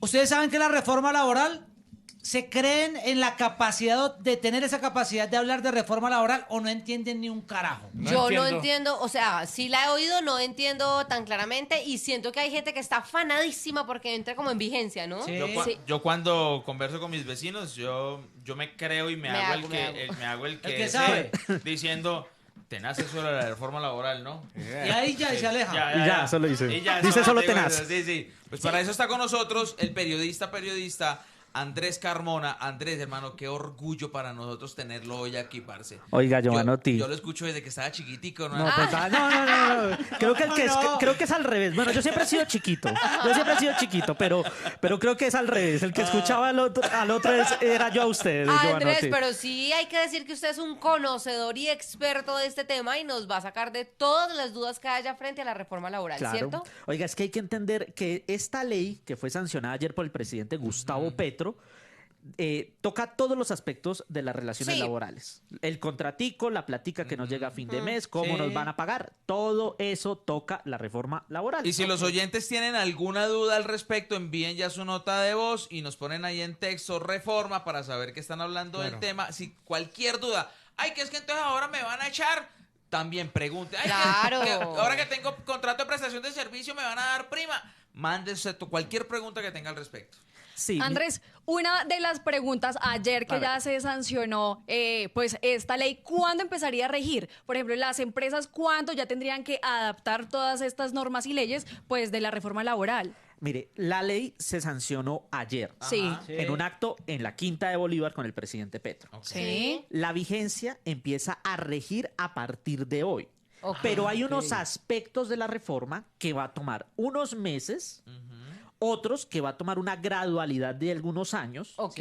¿Ustedes saben que la reforma laboral se creen en la capacidad de tener esa capacidad de hablar de reforma laboral o no entienden ni un carajo? Yo no entiendo, o sea, sí la he oído, no entiendo tan claramente y siento que hay gente que está afanadísima porque entra como en vigencia, ¿no? Sí. Yo cuando converso con mis vecinos, yo me creo y me hago el que sabe. diciendo, tenaz eso de la reforma laboral, ¿no? Y ahí ya se aleja. Ya, solo dice. Dice eso, solo digo, tenaz. Sí. Pues para eso está con nosotros el periodista Andrés Carmona. Andrés, hermano, qué orgullo para nosotros tenerlo hoy aquí, parce. Oiga, Giovanotti. Yo lo escucho desde que estaba chiquitico, ¿no? No. Creo que es al revés. Bueno, yo siempre he sido chiquito. Pero creo que es al revés. El que escuchaba al otro era yo a ustedes. Andrés, Giovanotti. pero sí hay que decir que usted es un conocedor y experto de este tema y nos va a sacar de todas las dudas que haya frente a la reforma laboral, Claro. ¿cierto? Oiga, es que hay que entender que esta ley que fue sancionada ayer por el presidente Gustavo Petro toca todos los aspectos de las relaciones laborales. El contratico, la platica que nos llega a fin de mes, cómo nos van a pagar, todo eso toca la reforma laboral. Y si los oyentes tienen alguna duda al respecto, envíen ya su nota de voz y nos ponen ahí en texto reforma para saber que están hablando del tema. Si cualquier duda, que es que entonces ahora me van a echar, también pregunte. Claro. Que ahora que tengo contrato de prestación de servicio me van a dar prima. Mándese cualquier pregunta que tenga al respecto. Sí, Andrés, una de las preguntas ayer que ya se sancionó, pues esta ley, ¿cuándo empezaría a regir? Por ejemplo, las empresas, ¿cuándo ya tendrían que adaptar todas estas normas y leyes, pues, de la reforma laboral? Mire, la ley se sancionó ayer. Sí. En un acto en la Quinta de Bolívar con el presidente Petro. Sí. La vigencia empieza a regir a partir de hoy. Ok. Pero hay unos aspectos de la reforma que va a tomar unos meses, otros que va a tomar una gradualidad de algunos años. Ok.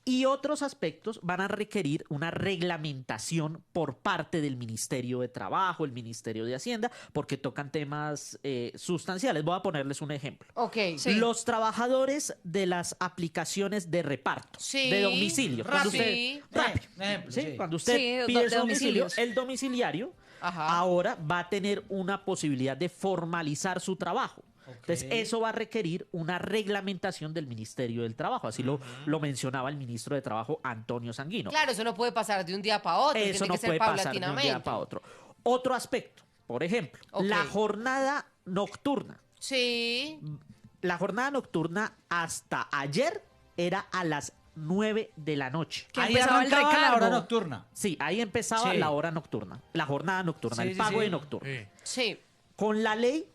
Y otros aspectos van a requerir una reglamentación por parte del Ministerio de Trabajo, el Ministerio de Hacienda, porque tocan temas sustanciales. Voy a ponerles un ejemplo. Ok. Sí. Los trabajadores de las aplicaciones de reparto, Sí. de domicilio. Cuando Rappi. usted, Rappi, Ejemplo, ¿sí? sí. Cuando usted Sí, pide de su domicilio, domicilios. el domiciliario Ajá. ahora va a tener una posibilidad de formalizar su trabajo. Entonces, eso va a requerir una reglamentación del Ministerio del Trabajo. Así lo mencionaba el ministro de Trabajo, Antonio Sanguino. Claro, eso no puede pasar de un día para otro, Eso tiene no que ser puede pasar de un paulatinamente. día para otro. Otro aspecto, por ejemplo, Ok. la jornada nocturna. Sí. La jornada nocturna hasta ayer era a las 9 de la noche. Que Ahí empezaba el arrancaba la recargo. hora nocturna. Sí, ahí empezaba Sí. la hora nocturna, la jornada nocturna, Sí, el sí, pago sí. de nocturna. Sí. Con la ley,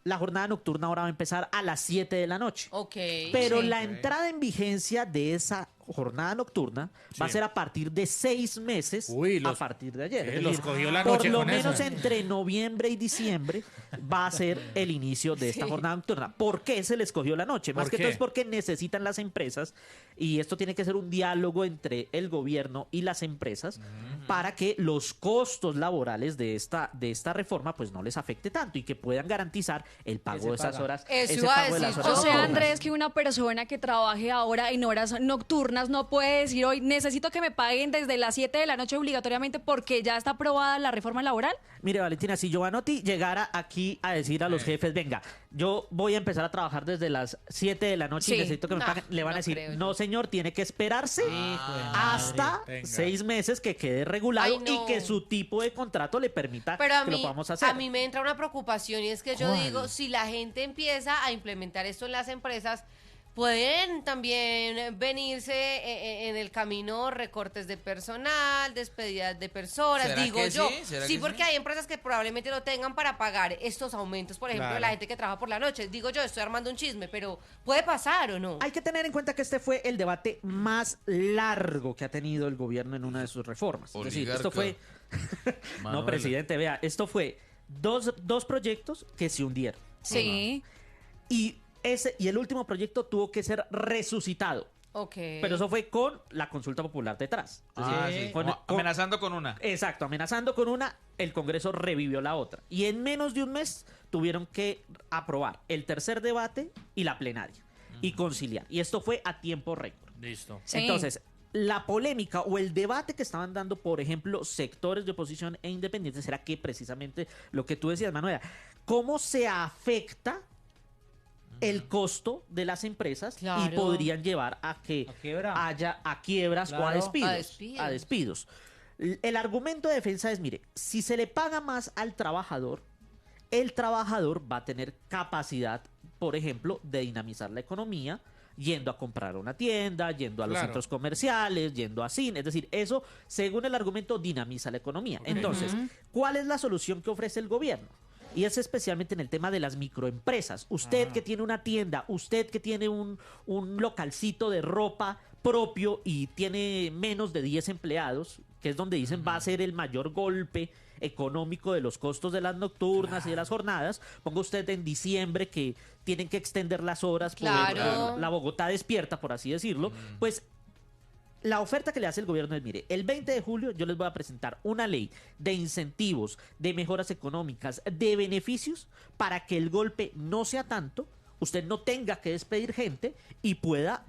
la jornada nocturna ahora va a empezar a las 7 de la noche. Ok. Pero Sí. la entrada en vigencia de esa jornada nocturna va a ser a partir de 6 meses a partir de ayer. Es los decir, cogió la por noche lo con menos eso. entre noviembre y diciembre va a ser el inicio de esta jornada nocturna. ¿Por qué se les cogió la noche? Más ¿Por que qué? todo es porque necesitan las empresas, y esto tiene que ser un diálogo entre el gobierno y las empresas para que los costos laborales de esta reforma pues no les afecte tanto y que puedan garantizar el pago de esas paga. horas. Eso ese iba a pago de las decir horas yo. O sea, nocturnas. Andrés, que una persona que trabaje ahora en horas nocturnas no puede decir hoy, necesito que me paguen desde las 7 de la noche obligatoriamente porque ya está aprobada la reforma laboral. Mire, Valentina, si Giovanotti llegara aquí a decir a los jefes, venga, yo voy a empezar a trabajar desde las 7 de la noche y Sí. necesito que me No, paguen, le van a no decir, creo yo. no señor, tiene que esperarse hasta Venga. 6 meses que quede regulado Ay, no. y que su tipo de contrato le permita Pero a que mí, lo podamos hacer. a mí me entra una preocupación y es que yo digo, si la gente empieza a implementar esto en las empresas, pueden también venirse en el camino recortes de personal, despedidas de personas, ¿Será digo que yo. sí? ¿Será Sí, que porque sí? hay empresas que probablemente no tengan para pagar estos aumentos, por ejemplo, de Claro. la gente que trabaja por la noche. Digo yo, estoy armando un chisme, pero puede pasar o no. Hay que tener en cuenta que este fue el debate más largo que ha tenido el gobierno en una de sus reformas. Es decir, esto fue... no, Manuela. presidente, vea, esto fue dos proyectos que se hundieron. Sí. Y el último proyecto tuvo que ser resucitado. Ok. Pero eso fue con la consulta popular detrás. Es decir, Sí. con- Como amenazando con una. Exacto, amenazando con una, el Congreso revivió la otra. Y en menos de un mes tuvieron que aprobar el tercer debate y la plenaria. Y conciliar. Y esto fue a tiempo récord. Listo. Sí. Entonces, la polémica o el debate que estaban dando, por ejemplo, sectores de oposición e independientes, era que precisamente lo que tú decías, Manuela, cómo se afecta el costo de las empresas y Claro. podrían llevar a que A quiebra. haya a quiebras o a Claro. despidos. A despidos. A despidos. El argumento de defensa es, mire, si se le paga más al trabajador, el trabajador va a tener capacidad, por ejemplo, de dinamizar la economía, yendo a comprar a una tienda, yendo a los Claro. centros comerciales, yendo a cine. Es decir, eso, según el argumento, dinamiza la economía. Entonces, ¿cuál es la solución que ofrece el gobierno? Y es especialmente en el tema de las microempresas. Usted que tiene una tienda, usted que tiene un localcito de ropa propio y tiene menos de 10 empleados, que es donde dicen va a ser el mayor golpe económico de los costos de las nocturnas y de las jornadas. Ponga usted en diciembre que tienen que extender las horas por Claro. la Bogotá despierta, por así decirlo, pues la oferta que le hace el gobierno es, mire, el 20 de julio yo les voy a presentar una ley de incentivos, de mejoras económicas, de beneficios, para que el golpe no sea tanto, usted no tenga que despedir gente y pueda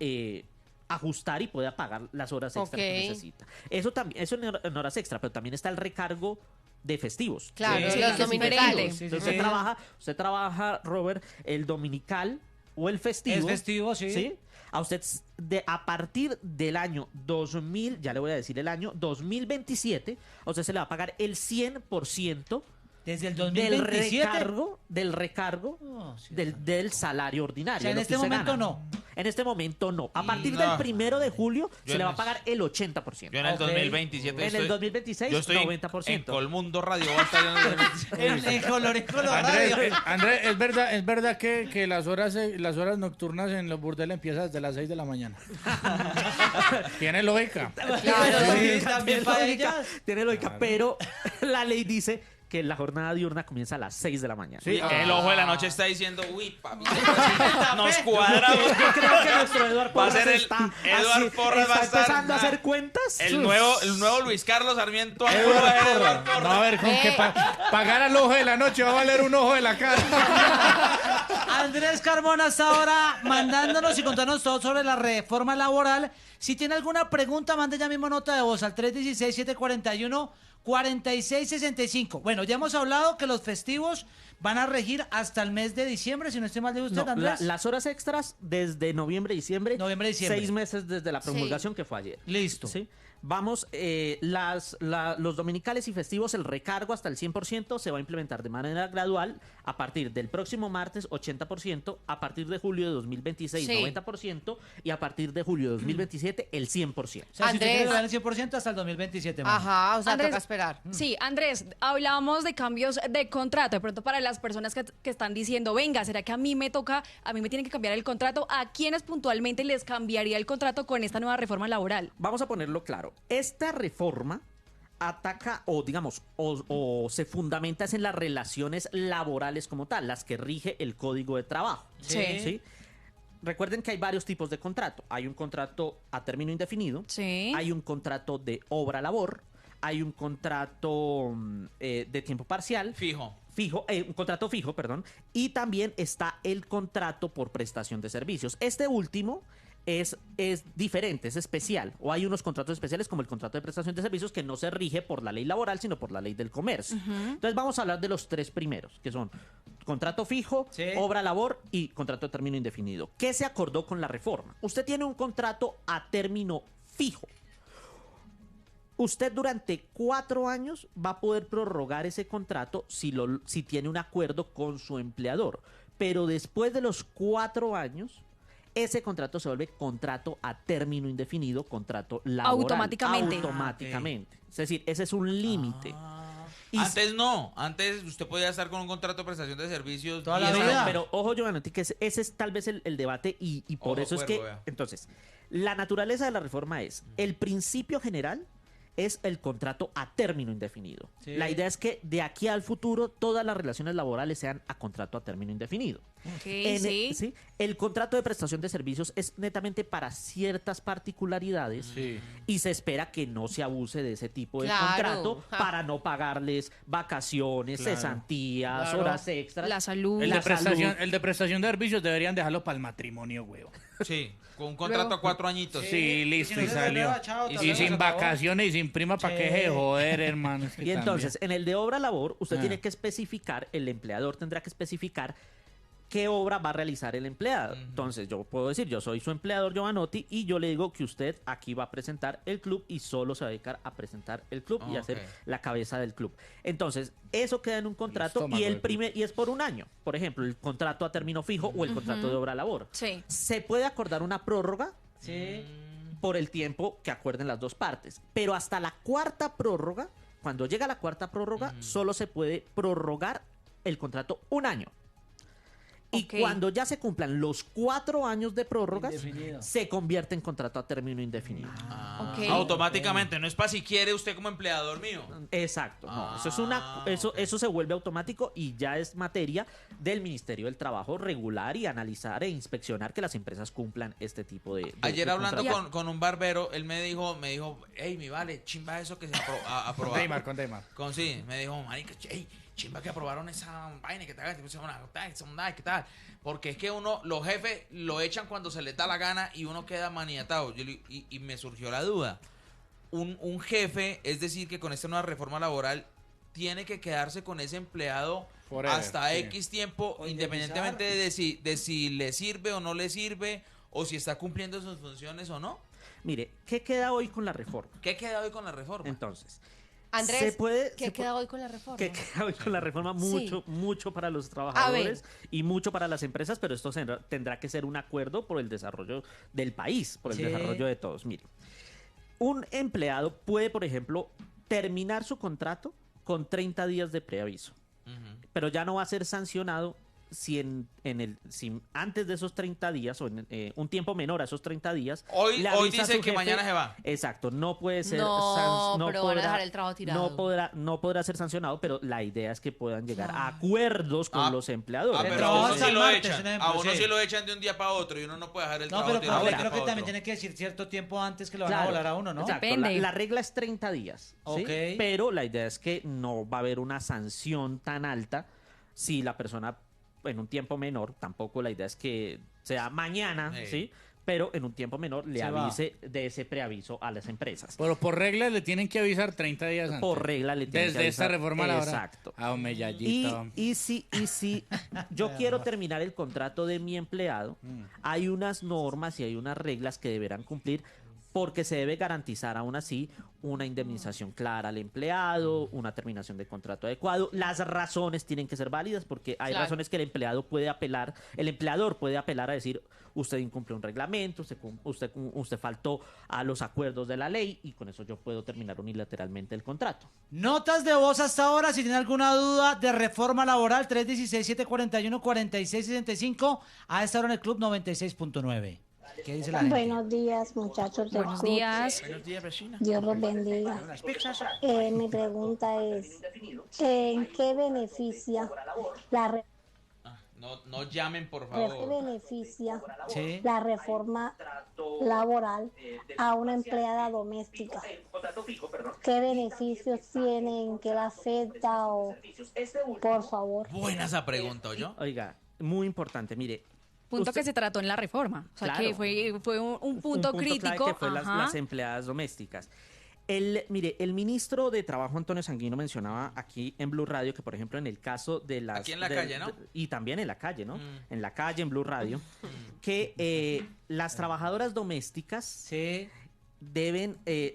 ajustar y pueda pagar las horas extra que Ok. necesita. Eso también, eso en horas extra, pero también está el recargo de festivos. Claro, Sí, los que es dominicales. diferente. Usted trabaja, Robert, el dominical o el festivo. Es festivo, sí. A usted a partir del año 2000, ya le voy a decir el año 2027, a usted se le va a pagar el 100% Desde el del 2027. recargo Oh, sí, del salario ordinario. O sea, en lo este que usted momento gana. no. En este momento no. A partir No. del 1 de julio Yo se le va en a pagar el 80%. Yo en el Ok. 2027 En el 2026, yo estoy en 90%. Colmundo Radio. Voy a estar en el 2027. En color Andrés, radio. Andrés, es verdad que las horas nocturnas en los burdeles empiezan desde las 6 de la mañana. Tiene lógica. Claro. Sí, también tiene para lógica, ellas. tiene lógica, pero la ley dice que la jornada diurna comienza a las 6 de la mañana. Sí, El ojo de la noche está diciendo, uy, papi, nos cuadra. Yo creo que nuestro Eduardo Va a Porras ser el- está, Eduardo Porras va a estar- empezando a hacer cuentas. El nuevo Luis Carlos Sarmiento. Eduardo va a ser Porras. Eduardo Porras. No, a ver, con que pagar al ojo de la noche va a valer un ojo de la cara. Andrés Carmona hasta ahora mandándonos y contándonos todo sobre la reforma laboral. Si tiene alguna pregunta, mande ya mismo nota de voz al 316-741-4665. Bueno, ya hemos hablado que los festivos van a regir hasta el mes de diciembre, si no estoy mal de usted, No, Andrés. las horas extras desde noviembre, diciembre. Noviembre, diciembre. 6 meses desde la promulgación que fue ayer. Listo. ¿Sí? Vamos, los dominicales y festivos, el recargo hasta el 100% se va a implementar de manera gradual a partir del próximo martes 80%, a partir de julio de 2026 Sí. 90% y a partir de julio de 2027 el 100%. O sea, si usted Andrés. quiere ganar el 100% hasta el 2027. mano. Ajá, o sea, Andrés, toca esperar. Sí, Andrés, hablábamos de cambios de contrato. De pronto, para las personas que están diciendo, venga, ¿será que a mí me tienen que cambiar el contrato? ¿A quiénes puntualmente les cambiaría el contrato con esta nueva reforma laboral? Vamos a ponerlo claro. Esta reforma ataca o se fundamenta en las relaciones laborales como tal, las que rige el Código de Trabajo. Sí. Recuerden que hay varios tipos de contrato. Hay un contrato a término indefinido, Sí. hay un contrato de obra-labor, hay un contrato de tiempo parcial, Fijo. un contrato fijo, perdón, y también está el contrato por prestación de servicios. Este último es diferente, es especial, o hay unos contratos especiales como el contrato de prestación de servicios que no se rige por la ley laboral, sino por la ley del comercio. Entonces vamos a hablar de los tres primeros, que son contrato fijo, Sí. obra labor y contrato de término indefinido. ¿Qué se acordó con la reforma? Usted tiene un contrato a término fijo. Usted durante 4 años va a poder prorrogar ese contrato si tiene un acuerdo con su empleador. Pero después de los 4 años, ese contrato se vuelve contrato a término indefinido, contrato laboral. Automáticamente. Automáticamente. Es decir, ese es un límite. Y Antes no. Antes usted podía estar con un contrato de prestación de servicios Toda la 10 vida. años. Pero ojo, Giovanni, que ese es tal vez el debate y por Ojo, eso es cuervo, que... vea. Entonces, la naturaleza de la reforma es, el principio general es el contrato a término indefinido. Sí. La idea es que de aquí al futuro todas las relaciones laborales sean a contrato a término indefinido. Ok, ¿sí? sí. El contrato de prestación de servicios es netamente para ciertas particularidades Sí. y se espera que no se abuse de ese tipo de Claro. contrato Ja. para no pagarles vacaciones, Claro. cesantías, Claro. horas extras. La salud. El La de, prestación, salud. el de prestación de servicios deberían dejarlo para el matrimonio, huevo. Sí, con un contrato Luego- a 4 añitos. Sí, listo, si no y se salió. renueva, chao, Y también sin se acabó. vacaciones y sin prima, ¿para qué Sí. se joder, hermano? Es que Y entonces, en el de obra labor, usted Ah. tiene que especificar, el empleador tendrá que especificar qué obra va a realizar el empleado. Entonces yo puedo decir, yo soy su empleador Giovanotti y yo le digo que usted aquí va a presentar el club y solo se va a dedicar a presentar el club y a ser la cabeza del club. Entonces eso queda en un contrato y es por un año. Por ejemplo, el contrato a término fijo o el contrato de obra-labor. Sí. Se puede acordar una prórroga. Sí. Por el tiempo que acuerden las dos partes. Pero hasta la cuarta prórroga, cuando llega la cuarta prórroga, solo se puede prorrogar el contrato un año. Y cuando ya se cumplan los 4 años de prórrogas, se convierte en contrato a término indefinido. Automáticamente, no es para si quiere usted como empleador mío. Exacto. No, eso se vuelve automático y ya es materia del Ministerio del Trabajo regular y analizar e inspeccionar que las empresas cumplan este tipo de Ayer hablando con un barbero, él me dijo, hey, mi vale, chimba eso que se aprobó. Con Deimar. Sí, me dijo, marica, hey, chimba que aprobaron esa vaina, que tal, ¿qué tal? Porque es que los jefes lo echan cuando se les da la gana y uno queda maniatado. Y me surgió la duda. Un jefe, es decir, que con esta nueva reforma laboral, tiene que quedarse con ese empleado hasta X tiempo, independientemente de si le sirve o no le sirve, o si está cumpliendo sus funciones o no. Mire, ¿qué queda hoy con la reforma? Entonces, Andrés, ¿qué queda hoy con la reforma? ¿Qué queda hoy con la reforma? Mucho para los trabajadores y mucho para las empresas, pero esto tendrá que ser un acuerdo por el desarrollo del país, por el desarrollo de todos. Mire, un empleado puede, por ejemplo, terminar su contrato con 30 días de preaviso, pero ya no va a ser sancionado si si antes de esos 30 días o en un tiempo menor a esos 30 días hoy dice que mañana se va. Exacto, no puede ser pero van a dejar el trabajo tirado. No podrá ser sancionado, pero la idea es que puedan llegar a acuerdos con los empleadores. Pero a uno sí lo echan. A uno sí lo echan de un día para otro y uno no puede dejar el trabajo tirado. No, pero creo que también tiene que decir cierto tiempo antes que lo van a volar a uno, ¿no? Exacto, la regla es 30 días, ¿sí? Pero la idea es que no va a haber una sanción tan alta si la persona en un tiempo menor, tampoco la idea es que sea mañana, ¿sí? Pero en un tiempo menor le avise de ese preaviso a las empresas. Pero por regla le tienen que avisar 30 días antes. Por regla le tienen que avisar. Desde esta reforma laboral. Exacto. Mellallito. Y si yo quiero terminar el contrato de mi empleado, hay unas normas y hay unas reglas que deberán cumplir, porque se debe garantizar aún así una indemnización clara al empleado, una terminación de contrato adecuado. Las razones tienen que ser válidas porque hay razones que el empleador puede apelar a decir, usted incumplió un reglamento, usted faltó a los acuerdos de la ley y con eso yo puedo terminar unilateralmente el contrato. Notas de voz hasta ahora, si tiene alguna duda de reforma laboral, 316-741-4665, a esta hora en el Club 96.9. ¿Qué dice la gente? Buenos días, muchachos del Buenos club. días. Buenos días, vecina. Dios los bendiga. Mi pregunta es, ¿en qué beneficia la No llamen, por ¿qué favor. beneficia la reforma laboral a una empleada doméstica? ¿Qué beneficios tienen? ¿Qué la afecta? Por favor. Buena esa pregunta, ¿yo? Oiga, muy importante, mire. Punto que se trató en la reforma. O sea, Claro. que fue un punto crítico. Clave que fue las empleadas domésticas. Mire, el ministro de Trabajo, Antonio Sanguino, mencionaba aquí en Blue Radio que, por ejemplo, en el caso de las... Aquí en la calle, ¿no? Y también en la calle, ¿no? En la calle, en Blue Radio, que las trabajadoras domésticas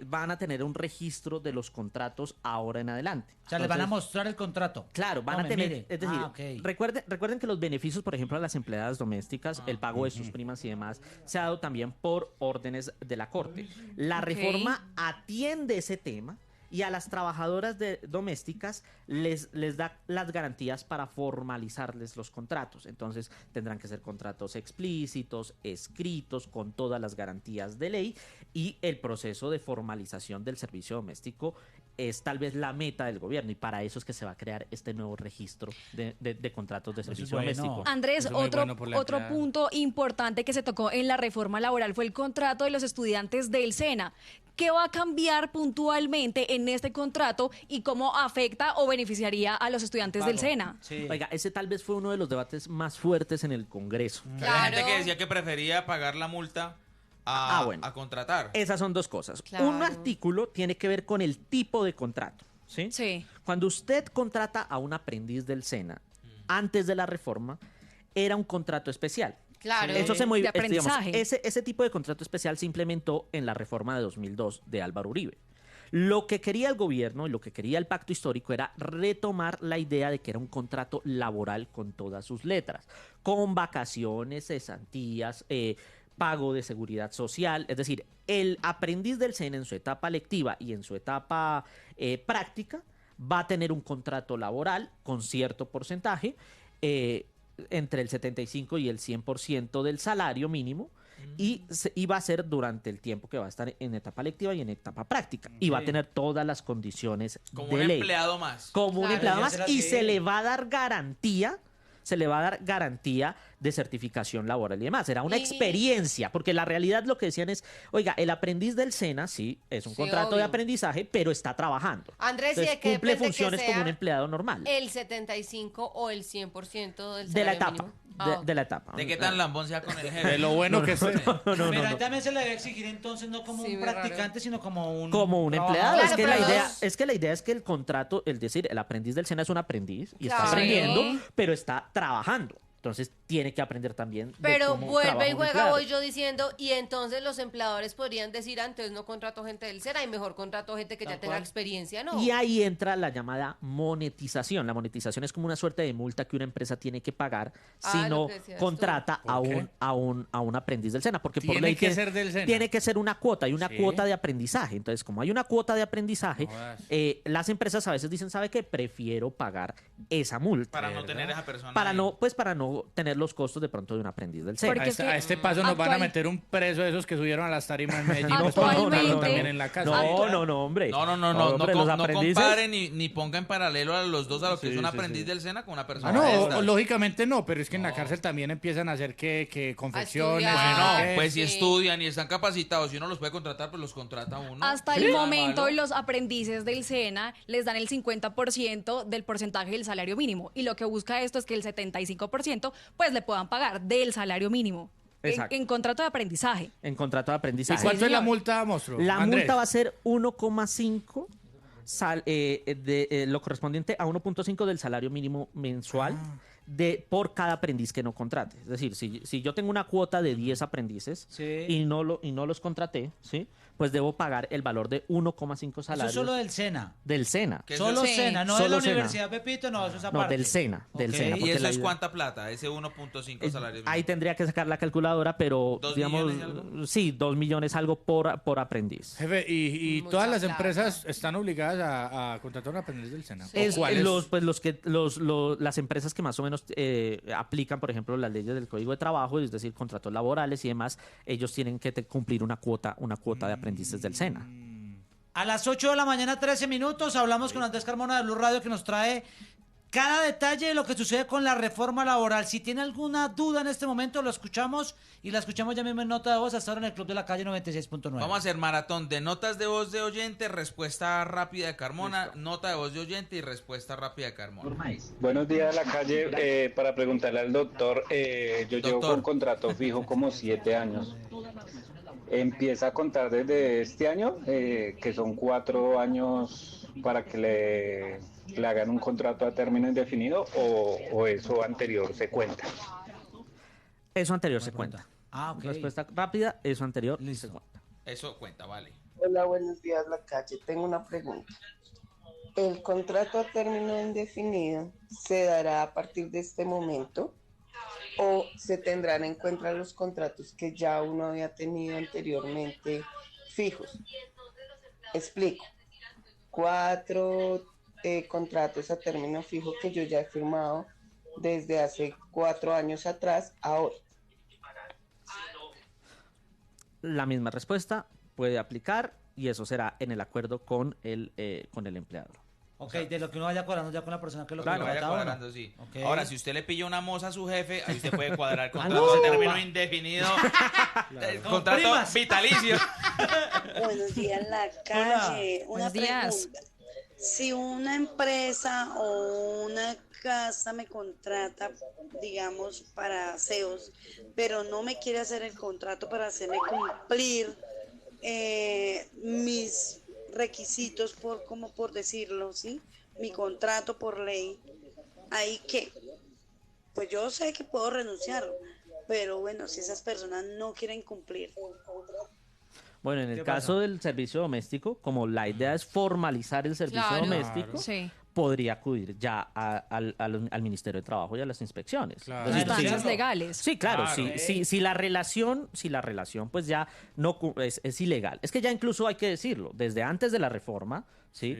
van a tener un registro de los contratos ahora en adelante. O sea, les van a mostrar el contrato. Claro, van a tener, es decir, recuerden que los beneficios, por ejemplo, a las empleadas domésticas, el pago de sus primas y demás, se ha dado también por órdenes de la Corte. La reforma atiende ese tema y a las trabajadoras domésticas les da las garantías para formalizarles los contratos. Entonces tendrán que ser contratos explícitos, escritos, con todas las garantías de ley, y el proceso de formalización del servicio doméstico es tal vez la meta del gobierno, y para eso es que se va a crear este nuevo registro de contratos de servicio doméstico. Andrés, otro punto importante que se tocó en la reforma laboral fue el contrato de los estudiantes del SENA. ¿Qué va a cambiar puntualmente en este contrato y cómo afecta o beneficiaría a los estudiantes del SENA? Oiga, ese tal vez fue uno de los debates más fuertes en el Congreso. Había gente que decía que prefería pagar la multa a contratar. Esas son dos cosas. Un artículo tiene que ver con el tipo de contrato, ¿sí? Sí. Cuando usted contrata a un aprendiz del SENA, antes de la reforma, era un contrato especial. Claro. Eso se De aprendizaje. ese tipo de contrato especial se implementó en la reforma de 2002 de Álvaro Uribe. Lo que quería el gobierno y lo que quería el pacto histórico era retomar la idea de que era un contrato laboral con todas sus letras, con vacaciones, cesantías, pago de seguridad social. Es decir, el aprendiz del SENA en su etapa lectiva y en su etapa práctica va a tener un contrato laboral con cierto porcentaje, entre el 75 y el 100% del salario mínimo, y va a ser durante el tiempo que va a estar en etapa lectiva y en etapa práctica. Y va a tener todas las condiciones Como de un ley. empleado más. Como un Claro. empleado Debería más. ser Y así. se le va a dar garantía. Se le va a dar garantía de certificación laboral y demás. Será una Y- experiencia, porque la realidad lo que decían es, oiga, el aprendiz del SENA, sí, es un Sí, contrato de obvio. aprendizaje, pero está trabajando. Andrés, ¿y de Entonces, qué cumple depende que funciones como sea un empleado normal. el 75 o el 100% del De la salario etapa. mínimo? De la etapa. ¿De qué tan lambón sea con el jefe? De lo bueno que esté. Pero ahí también se le debe exigir entonces no como Sí, un muy raro. practicante, sino como un Empleado. Claro, es que pero la idea es que el contrato, es decir, el aprendiz del SENA es un aprendiz y está Claro. aprendiendo, Sí. pero está trabajando. Entonces tiene que aprender también. de Pero cómo vuelve trabaja y un juega, empleado. voy yo diciendo, y entonces los empleadores podrían decir, antes no contrato gente del SENA y mejor contrato gente que ya tenga experiencia, ¿no? Y ahí entra la llamada monetización. La monetización es como una suerte de multa que una empresa tiene que pagar si Ah, no lo que decías contrata tú. a ¿Por qué? a un aprendiz del SENA. Porque por Tiene ley que ser del SENA. tiene que ser una cuota, hay una Sí. cuota de aprendizaje. Entonces, como hay una cuota de aprendizaje, No jodas. las empresas a veces dicen, ¿sabe qué? Prefiero pagar esa multa. Para no ¿Verdad? tener esa persona Para ahí. para no tener los costos de pronto de un aprendiz del SENA. Porque es que A este paso nos van a actual- meter un preso de esos que subieron a las tarimas en Medellín. pues, Actualmente- para montarlo también en la casa. No, hombre. No, hombre, los no aprendices- compare ni ponga en paralelo a los dos, a lo que Sí, es un sí, aprendiz sí. del SENA con una persona Ah, no, de estas. lógicamente no, pero es que en la cárcel también empiezan a hacer que confecciones. estudiar. no sé Bueno, qué. pues si Sí. estudian y están capacitados, si uno los puede contratar, pues los contrata uno. Hasta Sí, el nada momento malo. los aprendices del SENA les dan el 50% del porcentaje del salario mínimo y lo que busca esto es que el 75% pues le puedan pagar del salario mínimo Exacto. en contrato de aprendizaje. En contrato de ¿Y aprendizaje. cuánto es la señor. multa, monstruo? La Andrés. multa va a ser 1,5 lo correspondiente a 1,5 del salario mínimo mensual por cada aprendiz que no contrate. Es decir, si yo tengo una cuota de 10 aprendices Sí. y no los contraté, ¿sí? Pues debo pagar el valor de 1,5 Eso salarios es solo del SENA. del SENA. ¿Qué es Solo Sí. SENA, no de Solo la SENA. Universidad Pepito, no, eso es No, aparte. del SENA, del Ok. SENA. ¿Y porque eso la es idea- cuánta plata? Ese 1.5 salarios. Ahí tendría que sacar la calculadora, pero 2 digamos, millones y algo. sí, 2 millones algo por aprendiz. Jefe, y Mucha todas las plata. empresas están obligadas a contratar a un aprendiz del SENA. ¿O Es, cuáles? las empresas que más o menos aplican, por ejemplo, las leyes del Código de Trabajo, es decir, contratos laborales y demás, ellos tienen que cumplir una cuota de aprendices del SENA. A las 8 de la mañana, 13 minutos, hablamos con Andrés Carmona de Blue Radio que nos trae cada detalle de lo que sucede con la reforma laboral. Si tiene alguna duda en este momento, lo escuchamos y la escuchamos ya mismo en nota de voz hasta ahora en el Club de la Calle 96.9. Vamos a hacer maratón de notas de voz de oyente, respuesta rápida de Carmona, nota de voz de oyente y respuesta rápida de Carmona. Buenos días, la calle. Para preguntarle al doctor, yo llevo Doctor. con contrato fijo como 7 años. Empieza a contar desde este año, que son 4 años para que le hagan un contrato a término indefinido, o eso anterior se cuenta. Eso anterior se cuenta. Ah, ok. Respuesta rápida, eso anterior Listo. se cuenta. Eso cuenta, vale. Hola, buenos días, la calle. Tengo una pregunta. ¿El contrato a término indefinido se dará a partir de este momento o se tendrán en cuenta los contratos que ya uno había tenido anteriormente fijos? Explico. 4 contratos a término fijo que yo ya he firmado desde hace 4 años atrás a hoy. La misma respuesta puede aplicar y eso será en el acuerdo con el empleador. Ok, de lo que uno vaya cuadrando ya con la persona que lo Claro, vaya contrata a uno. cuadrando, sí. Ok. Ahora, si usted le pilla una moza a su jefe, ahí usted puede cuadrar Ah, contrato no. de término indefinido, Con contrato primas. vitalicio. Buenos días, la Hola. calle. Una Buenos días. pregunta. Si una empresa o una casa me contrata, digamos, para aseos, pero no me quiere hacer el contrato para hacerme cumplir mis requisitos, como por decirlo, ¿sí? Mi contrato por ley, ¿ahí qué? La misma respuesta puede aplicar y eso será en el acuerdo con el empleador. ¿Sí? Ok, de lo que uno vaya cuadrando ya con la persona que lo contrata a uno. Buenos días, la calle. Una pregunta. Si una empresa o una casa me contrata, digamos, para aseos, pero no me quiere hacer el contrato para hacerme cumplir mis requisitos, como por decirlo, ¿sí? Mi contrato por ley, pues yo sé que puedo renunciar, pero bueno, si esas personas no quieren cumplir. Bueno, en el ¿Qué caso pasa? del servicio doméstico, como la idea es formalizar el servicio Claro. doméstico, Sí. podría acudir ya al Ministerio de Trabajo y a las inspecciones. Claro. Es decir, Instancias sí. legales. Sí, claro, Claro. si la relación pues ya no es ilegal. Es que ya incluso hay que decirlo, desde antes de la reforma, ¿sí?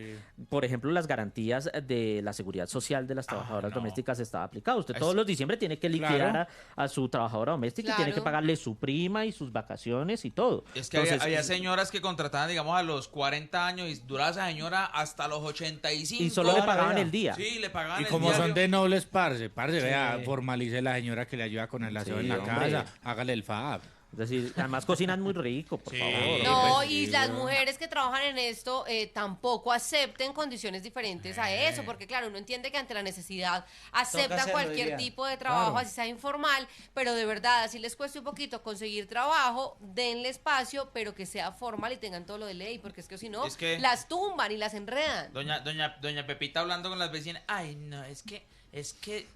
Por ejemplo, las garantías de la seguridad social de las trabajadoras no. domésticas estaba aplicado. Usted Es- todos los diciembre tiene que liquidar Claro. a su trabajadora doméstica y tiene que Claro. pagarle su prima y sus vacaciones y todo. Es que había señoras que contrataban, digamos, a los 40 años y duraba esa señora hasta los 85. Y solo le Toda la pagaban vida. el día. Sí, le pagaban Y el como diario. son de nobles, parce, vea, formalice la señora que le ayuda con el aseo Sí, en la hombre. casa, hágale el FAB. Es decir, además cocinan muy rico, por Sí. favor. No, pues, y sí, las weón. mujeres que trabajan en esto tampoco acepten condiciones diferentes a eso, porque claro, uno entiende que ante la necesidad aceptan hacerlo, cualquier dirían. tipo de trabajo, Claro. así sea informal, pero de verdad, así les cueste un poquito conseguir trabajo, denle espacio, pero que sea formal y tengan todo lo de ley, porque es que si no, Es que- las tumban y las enredan. Doña Pepita hablando con las vecinas, ay no, es que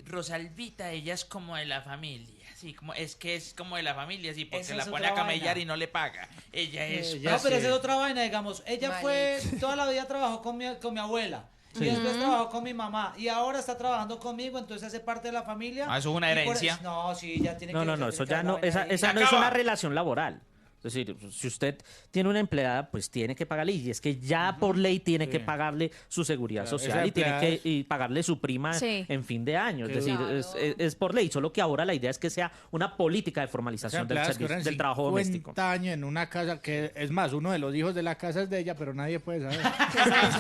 Rosalvita, ella es como de la familia, sí, es como de la familia, sí, porque Esa la es pone a otra camellar vaina. y no le paga. Ella es No, pero esa es otra vaina, digamos. Ella Marica. fue, toda la vida trabajó con mi abuela. Y después trabajó con mi mamá. Y ahora está trabajando conmigo, entonces hace parte de la familia. Ah, ¿eso es una Y por herencia? eso- no, sí, ya tiene No, que no, no, tiene eso que ya haber no, la vaina esa, ahí. esa Se no es acaba. una relación laboral. Es decir, si usted tiene una empleada, pues tiene que pagarle, y es que ya por ley tiene que pagarle su seguridad Claro, social esa y tiene empleada que y pagarle su prima Sí. en fin de año. Es Qué decir, Claro. es por ley, solo que ahora la idea es que sea una política de formalización del, Empleadas que servicio, duran del trabajo doméstico. 50 años en una casa que, es más, uno de los hijos de la casa es de ella, pero nadie puede saber.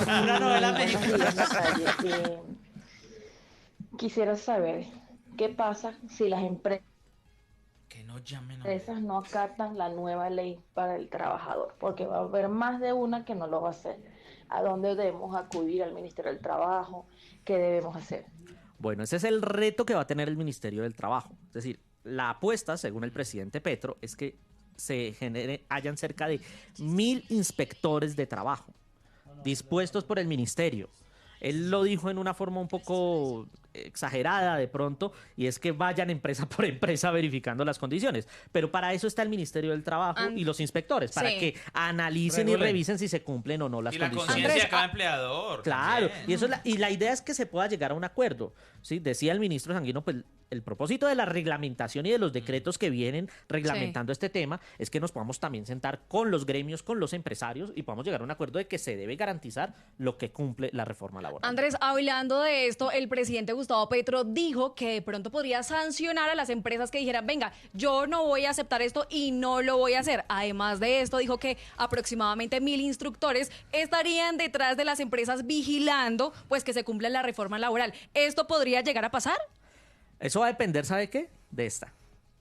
Una novela Buenos mexicana. días, Natalia. Quisiera saber qué pasa si las empresas Que no llamen no acatan la nueva ley para el trabajador, porque va a haber más de una que no lo va a hacer. ¿A dónde debemos acudir? ¿Al Ministerio del Trabajo? ¿Qué debemos hacer? Bueno, ese es el reto que va a tener el Ministerio del Trabajo. Es decir, la apuesta, según el presidente Petro, es que hayan cerca de 1.000 inspectores de trabajo dispuestos por el ministerio. Él lo dijo en una forma un poco exagerada de pronto, y es que vayan empresa por empresa verificando las condiciones. Pero para eso está el Ministerio del Trabajo y los inspectores, para sí. que analicen y Regulen. revisen si se cumplen o no las Y la condiciones. conciencia de Andrés, cada empleador. Claro, también. y eso y la idea es que se pueda llegar a un acuerdo, ¿sí? Decía el ministro Sanguino, pues el propósito de la reglamentación y de los decretos que vienen reglamentando este tema es que nos podamos también sentar con los gremios, con los empresarios, y podamos llegar a un acuerdo de que se debe garantizar lo que cumple la reforma laboral. Andrés, hablando de esto, el presidente Gustavo Petro dijo que de pronto podría sancionar a las empresas que dijeran, venga, yo no voy a aceptar esto y no lo voy a hacer. Además de esto, dijo que aproximadamente 1.000 instructores estarían detrás de las empresas vigilando pues que se cumpla la reforma laboral. ¿Esto podría llegar a pasar? Eso va a depender, ¿sabe qué? De esta.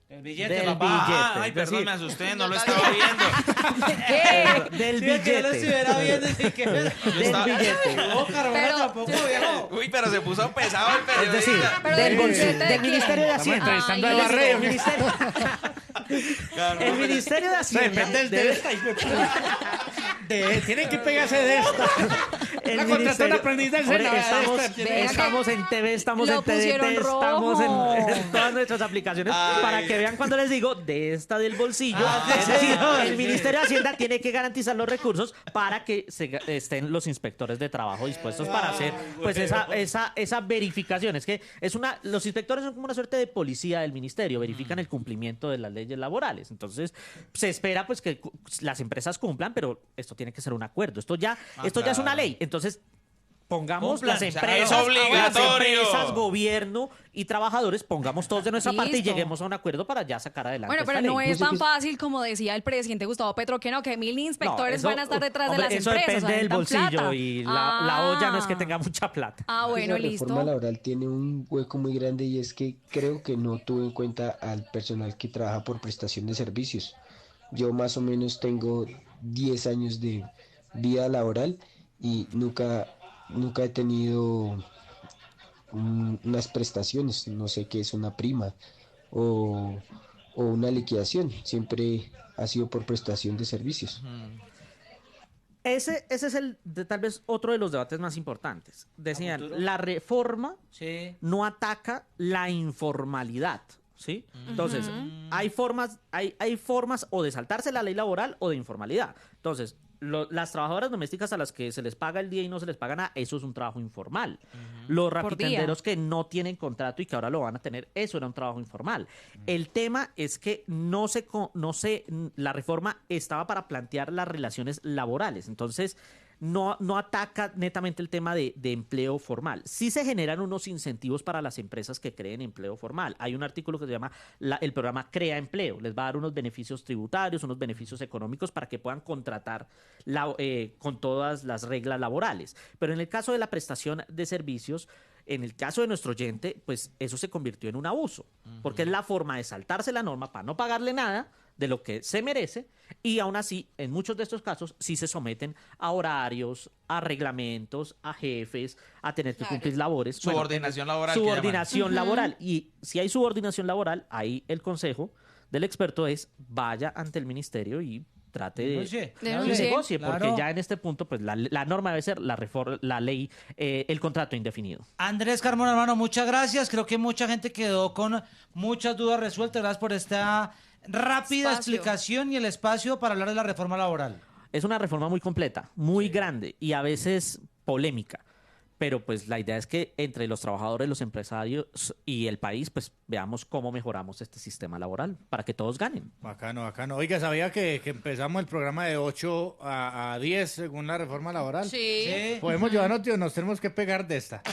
El billete, Del papá. billete. Ay, es perdón, decir- me asusté, no lo estaba viendo. Del Sí, es que yo lo billete. estuviera viendo y que... Del estaba- billete. No, Carmona Pero- tampoco, viejo. Uy, pero se puso pesado el Es decir, periodista. Pero del del bolsillo, billete de del quién? Ministerio de Estamos Hacienda. entrevistando Ay, a listo. Barreo. El Ministerio, el Ministerio de Hacienda debe- Tienen que pegarse de esta. el La contrató Ministerio- un aprendiz del Hombre, Senado, estamos, esta tiene- Venga, estamos en TV, estamos lo en TDT, pusieron estamos rojo. en todas nuestras aplicaciones Ay. para que vean cuando les digo de esta del bolsillo. Es sí, decir, sí. el Ministerio de Hacienda tiene que garantizar los recursos para que estén los inspectores de trabajo dispuestos para hacer pues esa verificación. Es que los inspectores son como una suerte de policía del ministerio, verifican el cumplimiento de las leyes laborales. Entonces, se espera pues que las empresas cumplan, pero esto tiene que ser un acuerdo. Esto ya es una claro. ley. Entonces, pongamos Cumplan, las o sea, empresas, es obligatorio. las empresas, gobierno y trabajadores, pongamos todos de nuestra parte y Listo. lleguemos a un acuerdo para ya sacar adelante Bueno, pero esta no ley. es tan fácil como decía el presidente Gustavo Petro, que no, que 1.000 inspectores No, eso- van a estar detrás hombre, de las eso empresas. depende del necesitan bolsillo plata. y la olla no es que tenga mucha plata. Ah, bueno, La reforma listo. laboral tiene un hueco muy grande, y es que creo que no tuvo en cuenta al personal que trabaja por prestación de servicios. Yo más o menos tengo 10 años de vida laboral y nunca he tenido unas prestaciones, no sé qué es una prima o una liquidación, siempre ha sido por prestación de servicios. Ese es tal vez otro de los debates más importantes. Decían, la reforma no ataca la informalidad, ¿sí? Entonces, hay formas o de saltarse la ley laboral o de informalidad. Entonces, las trabajadoras domésticas a las que se les paga el día y no se les paga nada, eso es un trabajo informal. Los rapitenderos que no tienen contrato y que ahora lo van a tener, eso era un trabajo informal. El tema es que la reforma estaba para plantear las relaciones laborales, entonces no ataca netamente el tema de empleo formal. Sí se generan unos incentivos para las empresas que creen empleo formal. Hay un artículo que se llama el programa Crea Empleo. Les va a dar unos beneficios tributarios, unos beneficios económicos para que puedan contratar con todas las reglas laborales. Pero en el caso de la prestación de servicios, en el caso de nuestro oyente, pues eso se convirtió en un abuso, porque es la forma de saltarse la norma para no pagarle nada de lo que se merece, y aún así, en muchos de estos casos, sí se someten a horarios, a reglamentos, a jefes, a tener que cumplir labores. Subordinación laboral. Subordinación laboral. Y si hay subordinación laboral, ahí el consejo del experto es vaya ante el ministerio y trate de negocie, porque ya en este punto, pues la norma debe ser la ley, el contrato indefinido. Andrés Carmona, hermano, muchas gracias. Creo que mucha gente quedó con muchas dudas resueltas. Gracias por esta rápida explicación y el espacio para hablar de la reforma laboral. Es una reforma muy completa, muy grande y a veces polémica. Pero pues la idea es que entre los trabajadores, los empresarios y el país, pues veamos cómo mejoramos este sistema laboral para que todos ganen. Bacano, bacano. Oiga, ¿sabía que empezamos el programa de 8 a 10 según la reforma laboral? Sí. Podemos llevarnos, tío, nos tenemos que pegar de esta.